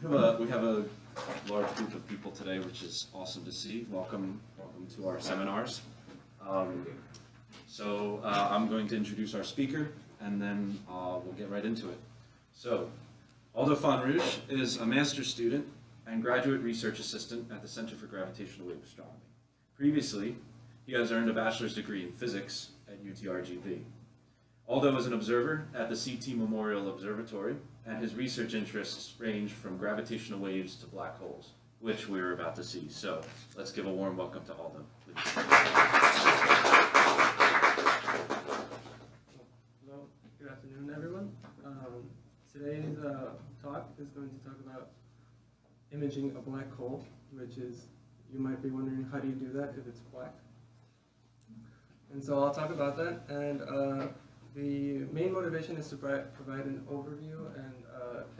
We have a large group of people today, which is awesome to see. Welcome to our seminars. I'm going to introduce our speaker, and then we'll get right into it. So, Aldo Fonrouge is a master's student and graduate research assistant at the Center for Gravitational Wave Astronomy. Previously, he has earned a bachelor's degree in physics at UTRGV. Aldo is an observer at the CT Memorial Observatory, and his research interests range from gravitational waves to black holes, which we're about to see. So let's give a warm welcome to Aldo, please. Hello, good afternoon, everyone. Today's talk is going to talk about imaging a black hole, which is, you might be wondering, how do you do that if it's black? And so I'll talk about that, and the main motivation is to provide an overview and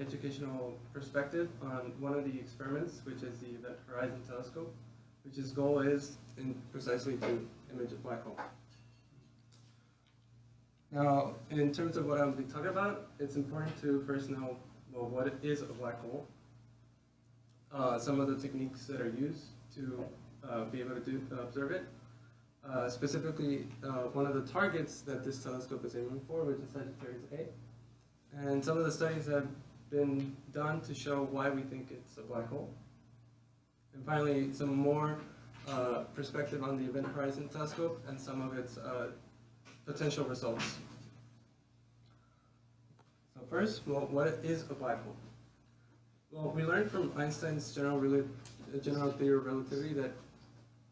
educational perspective on one of the experiments, which is the Event Horizon Telescope, which its goal is precisely to image a black hole. Now, in terms of what I'll be talking about, it's important to first know, well, what is a black hole, some of the techniques that are used to be able to observe it. Specifically, one of the targets that this telescope is aiming for, which is Sagittarius A. And some of the studies have been done to show why we think it's a black hole. And finally, some more perspective on the Event Horizon Telescope and some of its potential results. So first, well, what is a black hole? Well, we learned from Einstein's general theory of relativity that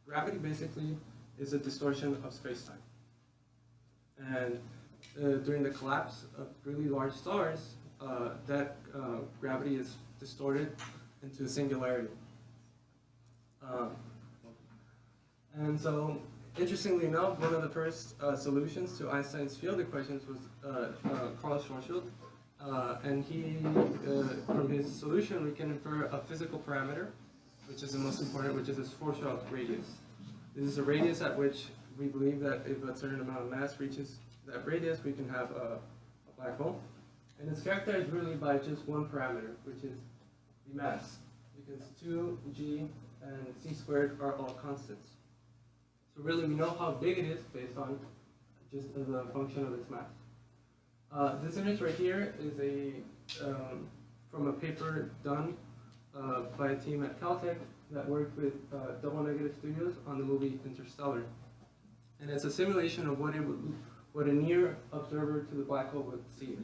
gravity basically is a distortion of space-time. And during the collapse of really large stars, that gravity is distorted into a singularity. And so, interestingly enough, one of the first solutions to Einstein's field equations was Carl Schwarzschild. And he, from his solution, we can infer a physical parameter, which is the most important, which is a Schwarzschild radius. This is a radius at which we believe that if a certain amount of mass reaches that radius, we can have a black hole. And it's characterized really by just one parameter, which is the mass, because 2g and c squared are all constants. So really, we know how big it is based on just as a function of its mass. This image right here is from a paper done by a team at Caltech that worked with Double Negative Studios on the movie Interstellar. And it's a simulation of what a near observer to the black hole would see.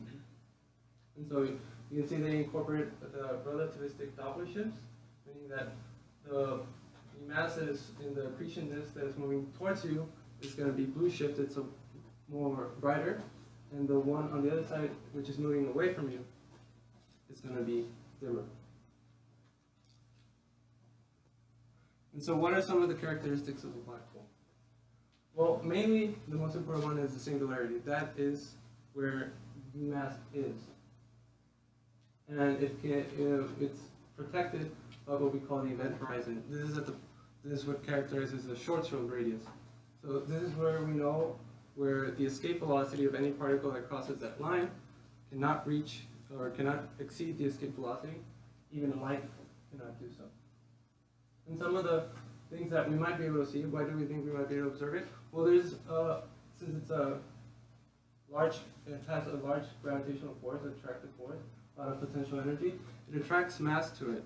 And so you can see they incorporate the relativistic Doppler shifts, meaning that the masses in the accretion disk that is moving towards you is going to be blue shifted, so more brighter, and the one on the other side, which is moving away from you, is going to be dimmer. And so what are some of the characteristics of a black hole? Well, mainly the most important one is the singularity. That is where the mass is. And it's protected by what we call the event horizon. This is what characterizes the Schwarzschild radius. So this is where we know where the escape velocity of any particle that crosses that line cannot reach or cannot exceed the escape velocity. Even light cannot do so. And some of the things that we might be able to see, why do we think we might be able to observe it? Well, there's, since it has a large gravitational force, attractive force, a lot of potential energy, it attracts mass to it.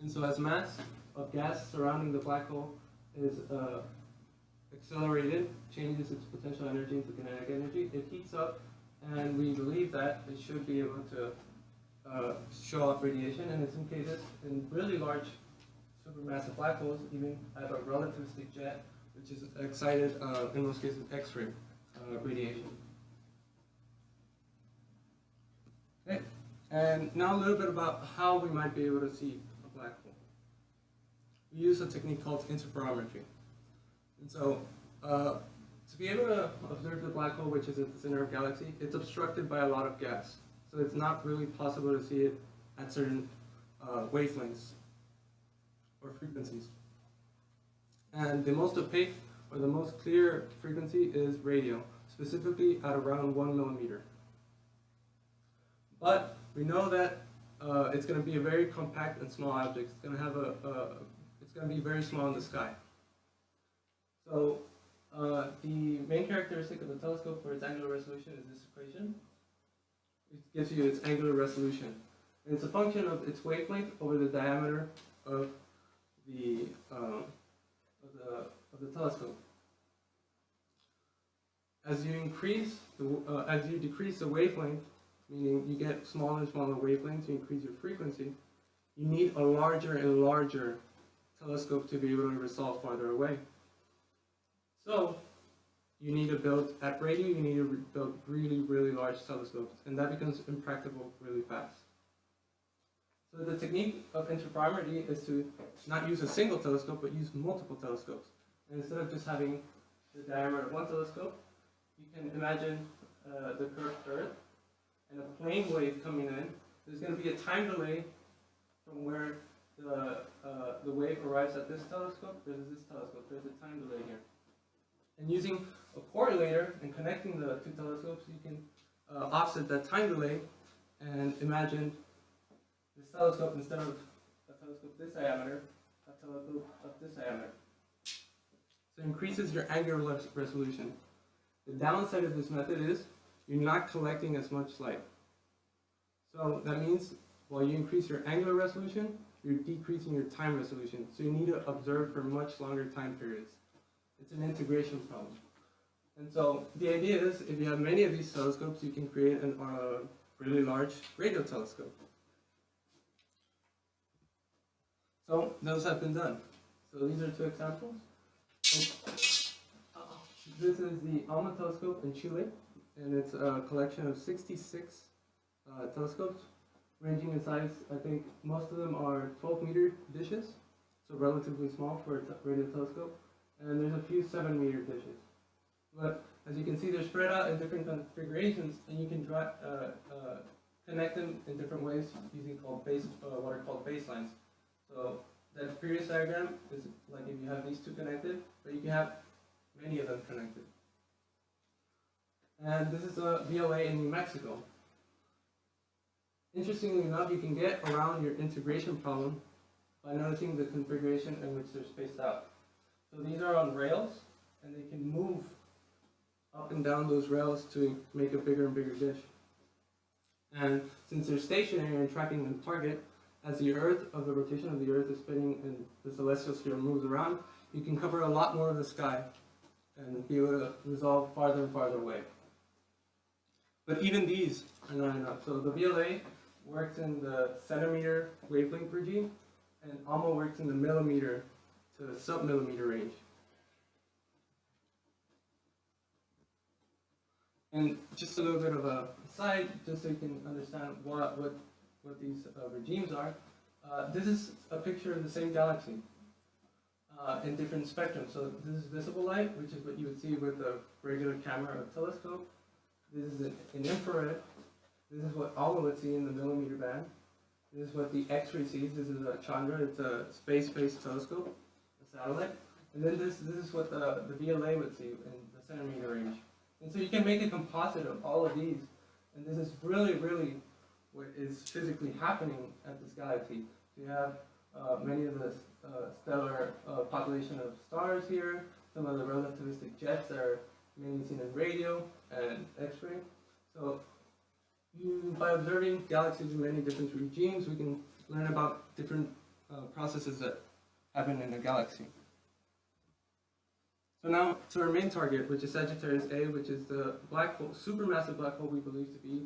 And so as mass of gas surrounding the black hole is accelerated, changes its potential energy into kinetic energy, it heats up, and we believe that it should be able to show off radiation, and in some cases, in really large supermassive black holes, even have a relativistic jet, which is excited, in most cases, X-ray radiation. Okay, and now a little bit about how we might be able to see a black hole. We use a technique called interferometry. And so, to be able to observe the black hole, which is at the center of the galaxy, it's obstructed by a lot of gas. So it's not really possible to see it at certain wavelengths or frequencies. And the most opaque or the most clear frequency is radio, specifically at around 1 millimeter. But we know that it's going to be a very compact and small object. It's going to have it's going to be very small in the sky. So the main characteristic of the telescope for its angular resolution is this equation. It gives you its angular resolution. And it's a function of its wavelength over the diameter of the telescope. As you decrease the wavelength, meaning you get smaller and smaller wavelengths, you increase your frequency, you need a larger and larger telescope to be able to resolve farther away. So you need to build, at radio, you need to build really, really large telescopes, and that becomes impractical really fast. So the technique of interferometry is to not use a single telescope, but use multiple telescopes. And instead of just having the diameter of one telescope, you can imagine the curved Earth and a plane wave coming in. There's going to be a time delay from where the wave arrives at this telescope versus this telescope. There's a time delay here. And using a correlator and connecting the two telescopes, you can offset that time delay and imagine this telescope, instead of a telescope this diameter, a telescope of this diameter. So it increases your angular resolution. The downside of this method is you're not collecting as much light. So that means while you increase your angular resolution, you're decreasing your time resolution. So you need to observe for much longer time periods. It's an integration problem. And so the idea is, if you have many of these telescopes, you can create a really large radio telescope. So those have been done. So these are two examples. This is the ALMA telescope in Chile, and it's a collection of 66 telescopes, ranging in size. I think most of them are 12-meter dishes, so relatively small for a radio telescope. And there's a few 7-meter dishes. But as you can see, they're spread out in different configurations, and you can connect them in different ways using what are called baselines. So that previous diagram is like if you have these two connected, but you can have many of them connected. And this is a VLA in New Mexico. Interestingly enough, you can get around your integration problem by noticing the configuration in which they're spaced out. So these are on rails, and they can move up and down those rails to make a bigger and bigger dish. And since they're stationary and tracking the target, as the rotation of the Earth is spinning and the celestial sphere moves around, you can cover a lot more of the sky and be able to resolve farther and farther away. But even these are not enough. So the VLA works in the centimeter wavelength regime, and ALMA works in the millimeter to sub-millimeter range. And just a little bit of a aside, just so you can understand what these regimes are. This is a picture of the same galaxy in different spectrums. So this is visible light, which is what you would see with a regular camera or telescope. This is in infrared. This is what ALMA would see in the millimeter band. This is what the X-ray sees. This is a Chandra. It's a space-based telescope, a satellite. And then this is what the VLA would see in the centimeter range. And so you can make a composite of all of these. And this is really, really what is physically happening at this galaxy. So you have many of the stellar population of stars here, some of the relativistic jets that are mainly seen in radio and X-ray. So by observing galaxies in many different regimes, we can learn about different processes that happen in a galaxy. So now to our main target, which is Sagittarius A, which is the black hole, supermassive black hole we believe to be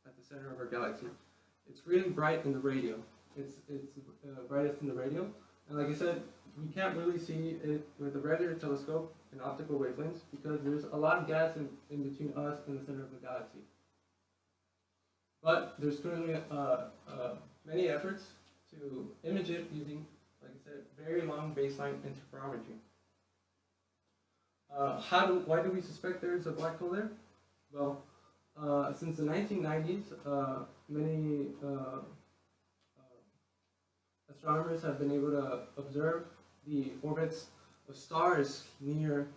at the center of our galaxy. It's really bright in the radio. It's brightest in the radio. And like I said, we can't really see it with a regular telescope in optical wavelengths because there's a lot of gas in between us and the center of the galaxy. But there's currently many efforts to image it using, like I said, very long baseline interferometry. Why do we suspect there's a black hole there? Well, since the 1990s, many astronomers have been able to observe the orbits of stars near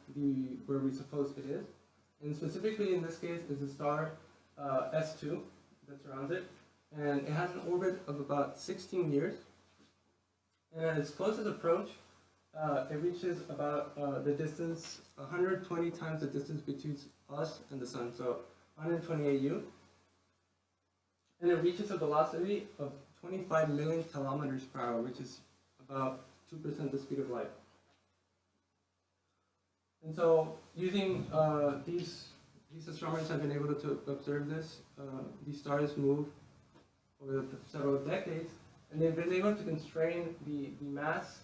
where we suppose it is. And specifically in this case is the star S2 that surrounds it. and it has an orbit of about 16 years. And at its closest approach, it reaches about the distance, 120 times the distance between us and the sun, so 128 U. And it reaches a velocity of 25 million kilometers per hour, which is about 2% the speed of light. And so, using these astronomers have been able to observe this. These stars move over several decades, and they've been able to constrain the mass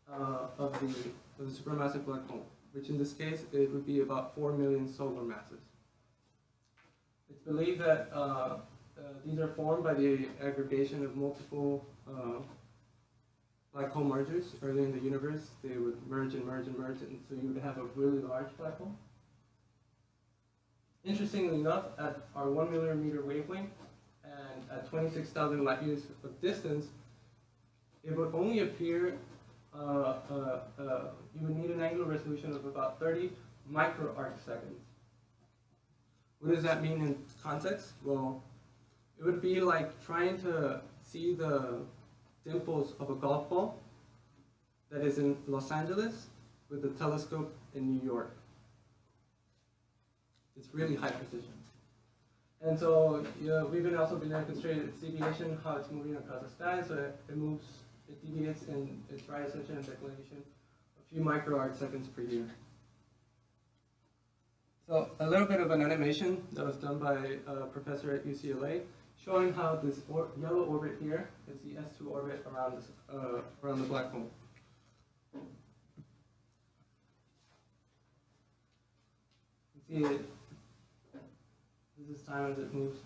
of the supermassive black hole, which in this case it would be about 4 million solar masses. It's believed that these are formed by the aggregation of multiple black hole mergers early in the universe. They would merge and merge and merge, and so you would have a really large black hole. Interestingly enough, at our 1 millimeter wavelength and at 26,000 light years of distance, it would only appear, you would need an angular resolution of about 30 microarc seconds. What does that mean in context? Well, it would be like trying to see the dimples of a golf ball that is in Los Angeles with a telescope in New York. It's really high precision. And so we've also been able to constrain its deviation, how it's moving across the sky, so it deviates in its right ascension and declination a few microarc seconds per year. So a little bit of an animation that was done by a professor at UCLA, showing how this yellow orbit here is the S2 orbit around the black hole. You see it. This is time as it moves.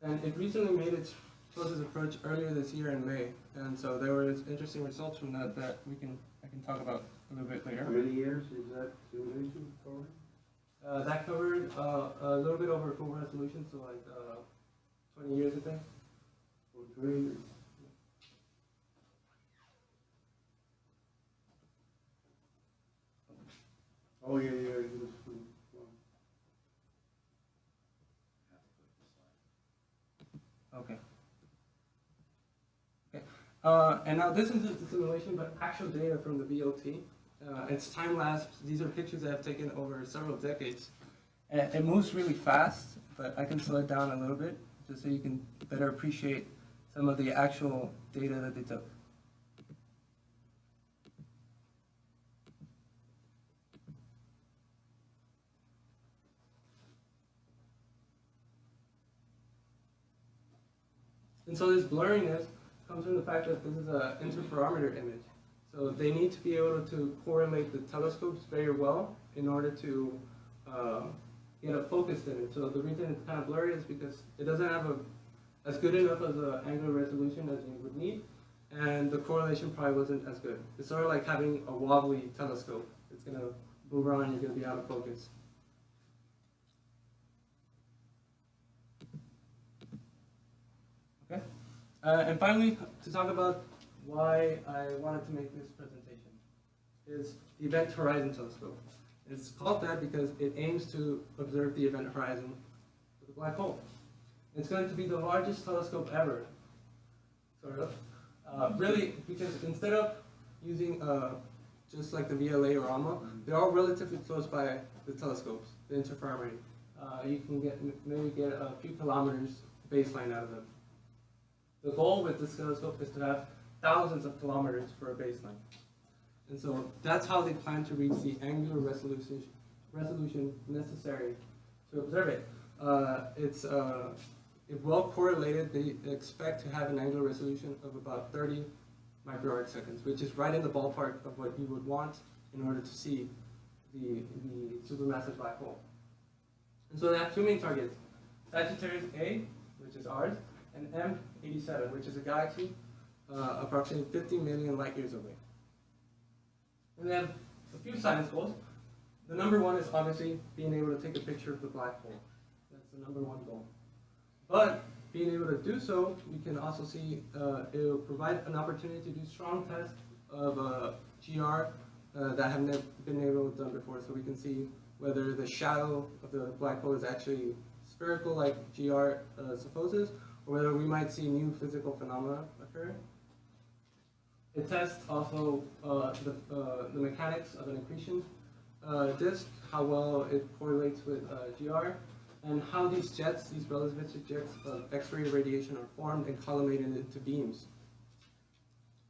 And it recently made its closest approach earlier this year in May, and so there was interesting results from that I can talk about a little bit later. How many years is that simulation covering? That covered a little bit over full resolution, so like 20 years, I think. For 20 years. Oh, yeah, it was fun. Okay. And now this isn't the simulation, but actual data from the VLT. It's time-lapse. These are pictures that I've taken over several decades. And it moves really fast, but I can slow it down a little bit just so you can better appreciate some of the actual data that they took. And so this blurriness comes from the fact that this is an interferometer image. So they need to be able to correlate the telescopes very well in order to get a focus in it. So the reason it's kind of blurry is because it doesn't have as good enough as an angular resolution as you would need, and the correlation probably wasn't as good. It's sort of like having a wobbly telescope. It's going to move around and you're going to be out of focus. Okay. And finally, to talk about why I wanted to make this presentation, is the Event Horizon Telescope. It's called that because it aims to observe the event horizon of the black hole. It's going to be the largest telescope ever, sort of. Really, because instead of using just like the VLA or ALMA, they're all relatively close by the telescopes, the interferometry. You can maybe get a few kilometers baseline out of them. The goal with this telescope is to have thousands of kilometers for a baseline. And so that's how they plan to reach the angular resolution necessary to observe it. It's well correlated. They expect to have an angular resolution of about 30 microarc seconds, which is right in the ballpark of what you would want in order to see the supermassive black hole. And so they have two main targets, Sagittarius A, which is ours, and M87, which is a galaxy approximately 50 million light years away. And they have a few science goals. The number one is obviously being able to take a picture of the black hole. That's the number one goal. But being able to do so, you can also see it will provide an opportunity to do strong tests of GR that have never been able to done before. So we can see whether the shadow of the black hole is actually spherical like GR supposes, or whether we might see new physical phenomena occur. It tests also the mechanics of an accretion disk, how well it correlates with GR, and how these jets, these relativistic jets of X-ray radiation, are formed and collimated into beams.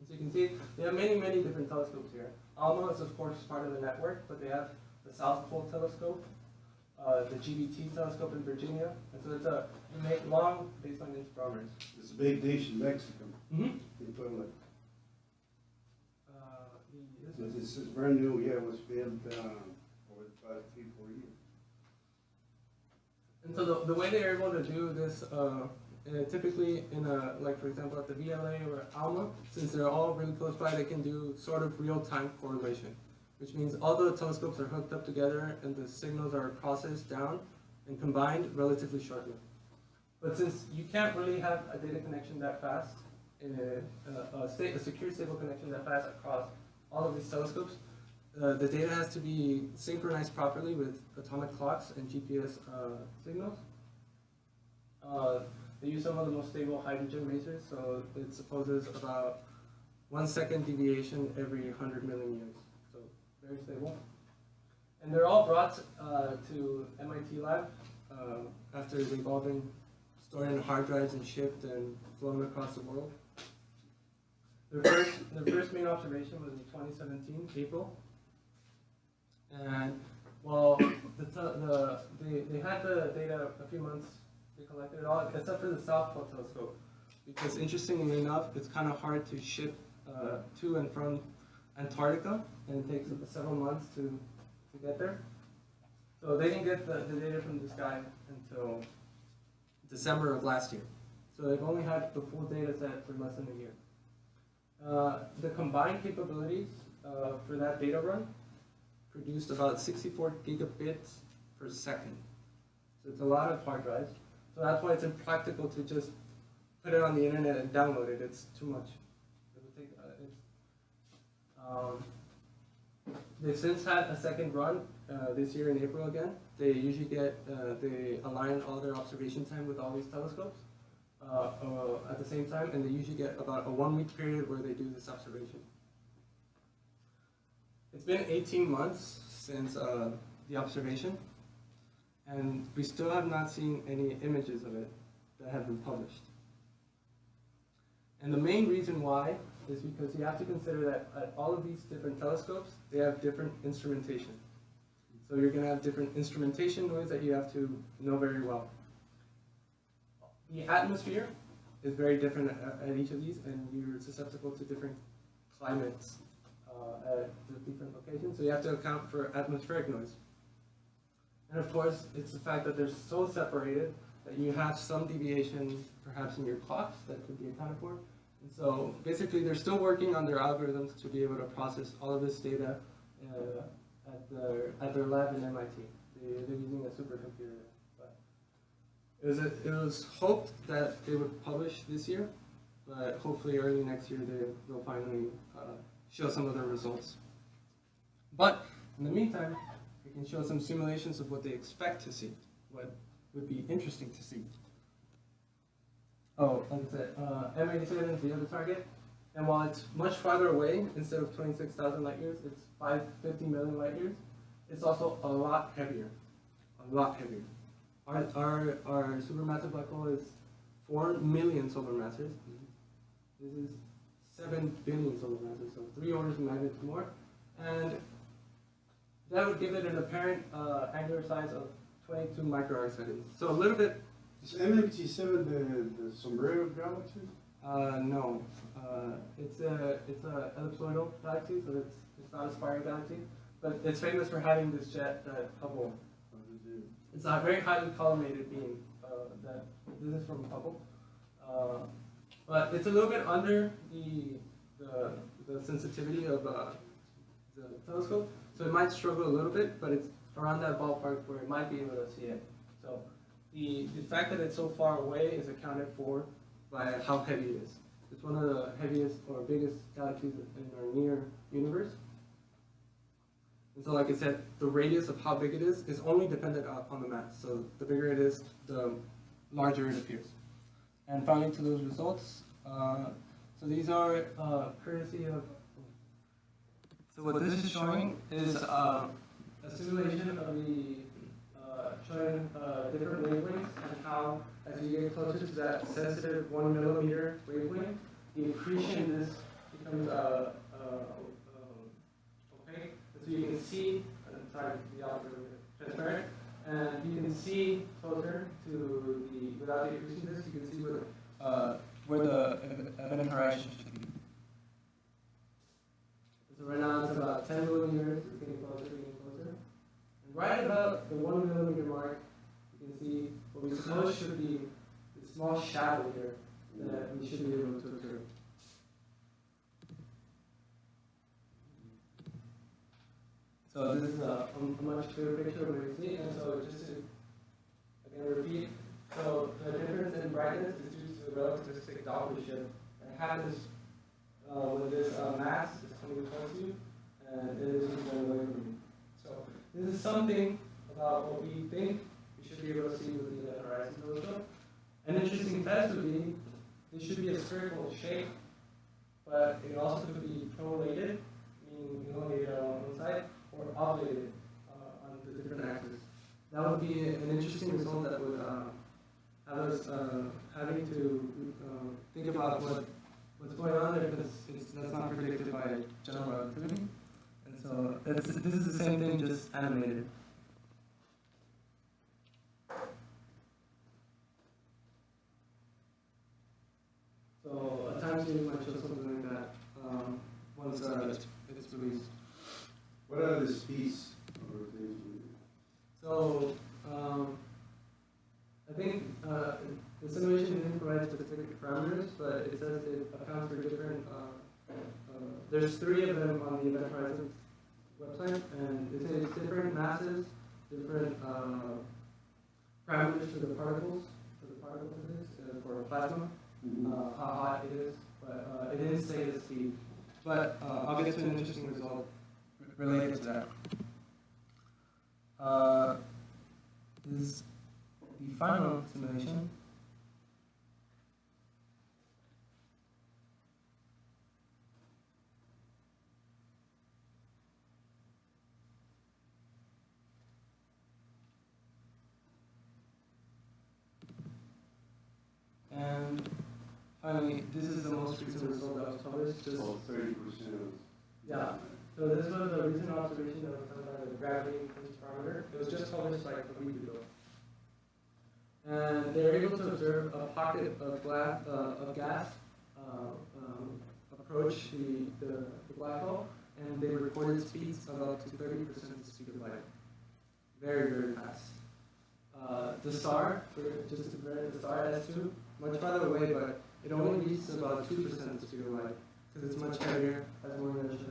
As you can see, they have many, many different telescopes here. ALMA is, of course, part of the network, but they have the South Pole Telescope, the GBT telescope in Virginia, and so it's a long based on interferometers. It's a big dish in Mexico. Mm-hmm. In Puebla. This is brand new, yeah, it was built over the past 3-4 years. And so the way they're able to do this, typically in like for example at the VLA or ALMA, since they're all really close by, they can do sort of real-time correlation, which means all the telescopes are hooked up together and the signals are processed down and combined relatively shortly. But since you can't really have a data connection that fast, in a secure stable connection that fast across all of these telescopes, the data has to be synchronized properly with atomic clocks and GPS signals. They use some of the most stable hydrogen lasers, so it supposes about 1 second deviation every 100 million years. So very stable. And they're all brought to MIT lab after they've all been stored in hard drives and shipped and flown across the world. Their first main observation was in 2017, April. And while they had the data a few months, they collected it all, except for the South Pole Telescope. Because interestingly enough, it's kind of hard to ship to and from Antarctica, and it takes several months to get there. So they didn't get the data from this guy until December of last year. So they've only had the full data set for less than a year. The combined capabilities for that data run produced about 64 gigabits per second. So it's a lot of hard drives. So that's why it's impractical to just put it on the internet and download it. It's too much. It would take, they've since had a second run this year in April again. They usually get, they align all their observation time with all these telescopes at the same time, and they usually get about a 1 week period where they do this observation. It's been 18 months since the observation, and we still have not seen any images of it that have been published. And the main reason why is because you have to consider that at all of these different telescopes, they have different instrumentation. So you're going to have different instrumentation noise that you have to know very well. The atmosphere is very different at each of these, and you're susceptible to different climates at the different locations, so you have to account for atmospheric noise. And of course, it's the fact that they're so separated that you have some deviation perhaps in your clocks that could be accounted for. And so basically they're still working on their algorithms to be able to process all of this data at their lab in MIT. They're using a supercomputer. But it was hoped that they would publish this year, but hopefully early next year they'll finally show some of their results. But in the meantime, we can show some simulations of what they expect to see, what would be interesting to see. Oh, like I said, M87 is the other target, and while it's much farther away, instead of 26,000 light years, it's 550 million light years. It's also a lot heavier, a lot heavier. Our supermassive black hole is 4 million solar masses. This is 7 billion solar masses, so 3 orders of magnitude more. And that would give it an apparent angular size of 22 microarcseconds. So a little bit. Is M87 the Sombrero galaxy? No. It's a ellipsoidal galaxy, so it's not a spiral galaxy. But it's famous for having this jet that Hubble. It's a very highly collimated beam. This is from Hubble. But it's a little bit under the sensitivity of the telescope, so it might struggle a little bit, but it's around that ballpark where it might be able to see it. So the fact that it's so far away is accounted for by how heavy it is. It's one of the heaviest or biggest galaxies in our near universe. And so like I said, the radius of how big it is only dependent on the mass. So the bigger it is, the larger it appears. And finally, to those results, so these are courtesy of. So what this is showing is a simulation of the showing different wavelengths and how, as you get closer to that sensitive 1 millimeter wavelength, the accretion in this becomes opaque. So you can see, sorry, the opposite, transparent, and you can see closer to the, without the accretion of this, you can see where the event horizon should be. So right now it's about 10 millimeters, it's getting closer, getting closer. And right about the 1 millimeter mark, you can see what we suppose should be the small shadow here that we should be able to observe. So this is a much clearer picture of what we see, and so just to again repeat, so the difference in brightness is due to the relativistic Doppler shift that happens when this mass is coming towards you, and it is going away from you. So this is something about what we think we should be able to see with the horizon telescope. An interesting test would be, this should be a spherical shape, but it also could be prolated, meaning elongated on one side, or oblated on the different axes. That would be an interesting result that would have us having to think about what's going on there, because that's not predicted by general relativity. And so this is the same thing, just animated. So at times you might show something like that once it's released. What are the speeds of rotation? So I think the simulation didn't provide specific parameters, but it says it accounts for different. There's 3 of them on the Event Horizon website, and it says different masses, different parameters for the particles, physics, for plasma, how hot it is, but it didn't say the speed. But I'll get to an interesting result related to that. Is the final simulation. And finally, this is the most recent result that was published. Just 30%. yeah. So this was a recent observation that was done by the gravity interferometer. It was just published like a week ago. And they were able to observe a pocket of gas approach the black hole, and they recorded speeds of up to 30% the speed of light. Very, very fast. The star, just to compare, the star S2, much farther away, but it only reaches about 2% the speed of light, because it's much heavier, has more inertia.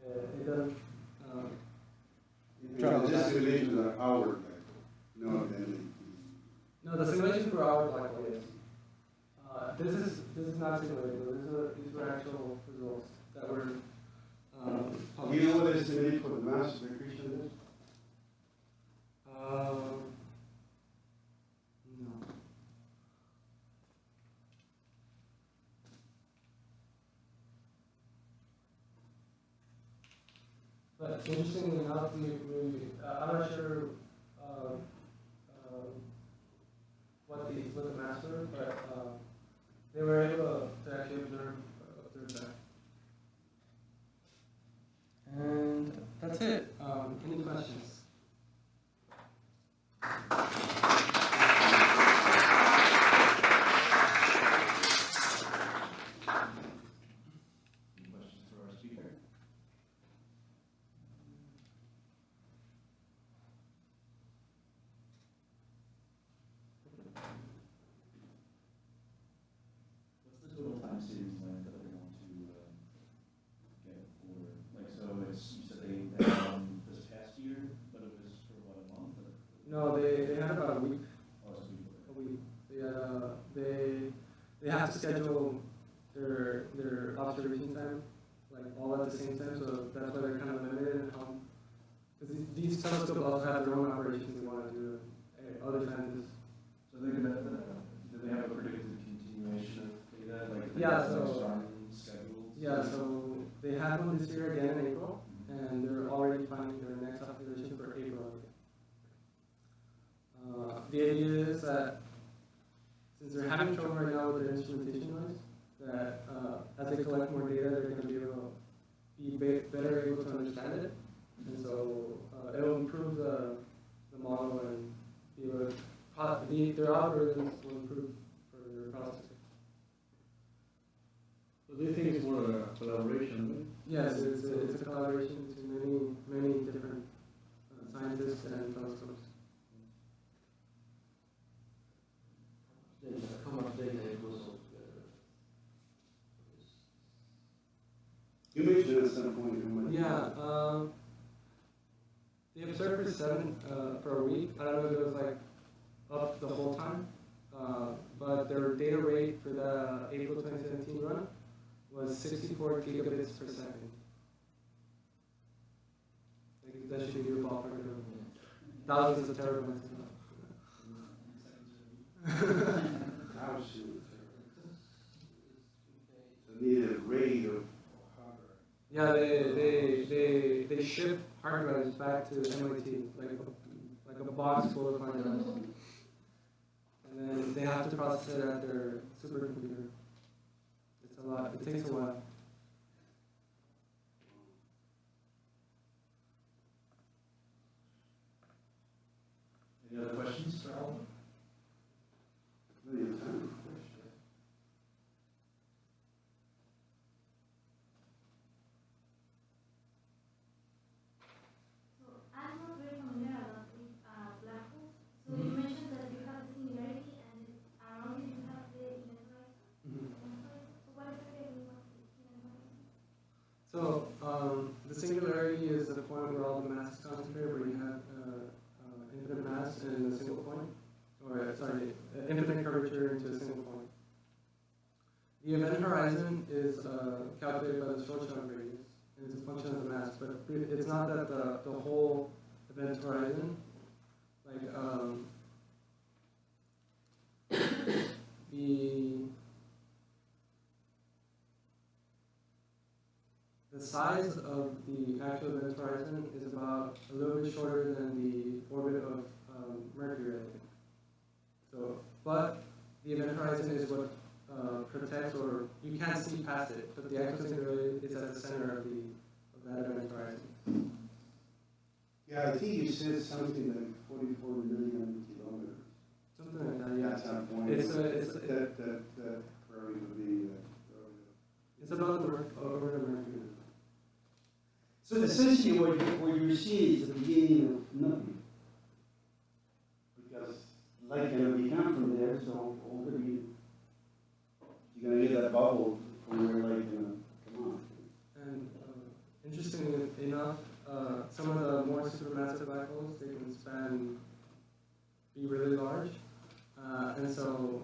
It doesn't travel This fast. simulations are hour, no, then No, the simulation for our black hole is. This is not simulated. These were actual results that were do published. you know what the estimate for the mass of accretion is? No. But interestingly enough, I'm not sure what the mass were, but they were able to actually observe that. And that's it. Any questions? Any questions for our speaker? What's the total time savings length that they're going to get for, like, so it's, you said they had one this past year, but it was for what, a month? Or? No, they had about a week. Oh, it's a week. A week. They have to schedule their observation time like all at the same time, so that's why they're kind of limited in how these telescopes also have their own operations they want to do. Other scientists. So they're gonna, do they have a predicted continuation of data, like the Yeah, so- starting schedules? Yeah, so they had one this year again in April, and they're already planning their next observation for April. The idea is that since they're having trouble right now with their instrumentation noise, that as they collect more data, they're going to be able to be better able to understand it, and so it'll improve the model and be able to, their algorithms will improve for their processing. So they think it's more a collaboration, Yes, it's a collaboration between many different scientists and telescopes. right? How much data it goes on You mentioned at some point how much. Yeah, they observed for 7 for a week. I don't know if it was like up the whole time, but their data rate for the April 2017 run was 64 gigabits per second. Like, that should give you a ballpark of thousands of terabytes. How soon? So needed a rate of hardware. Yeah, they ship hard drives back to MIT, like a box full of hard drives. And then they have to process it at their supercomputer. It's a lot, it takes a while. Any other questions for Aldo? Plenty of time for questions. So I'm not very familiar about the black holes. So you mentioned that you have the singularity and around it you have the event horizon. So what exactly is the event horizon? So the singularity is the point where all the mass is concentrated, where you have infinite mass in a single point, or sorry, infinite curvature into a single point. The event horizon is calculated by the Schwarzschild radius, and it's a function of the mass, but it's not that the whole event horizon, like the size of the actual event horizon is about a little bit shorter than the orbit of Mercury, I think. So, but the event horizon is what protects, or you can't see past it, but the actual singularity is at the center of that event horizon. Yeah, I think you said something like 44 million kilometers. Something like that, yeah. At some point. It's That probably would be. It's about the orbit of Mercury. So essentially what you're seeing is the beginning of nothing. Because light cannot be come from there, so already you're gonna get that bubble from where light gonna come on. And interestingly enough, some of the more supermassive black holes, they can be really large. And so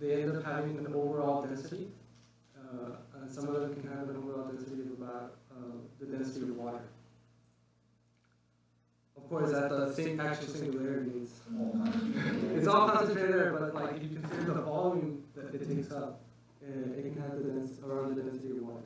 they end up having an overall density. And some of them can have an overall density of about the density of water. Of course, at the same actual singularity, it's all concentrated there, but like if you consider the volume that it takes up, it can have the density around the density of water.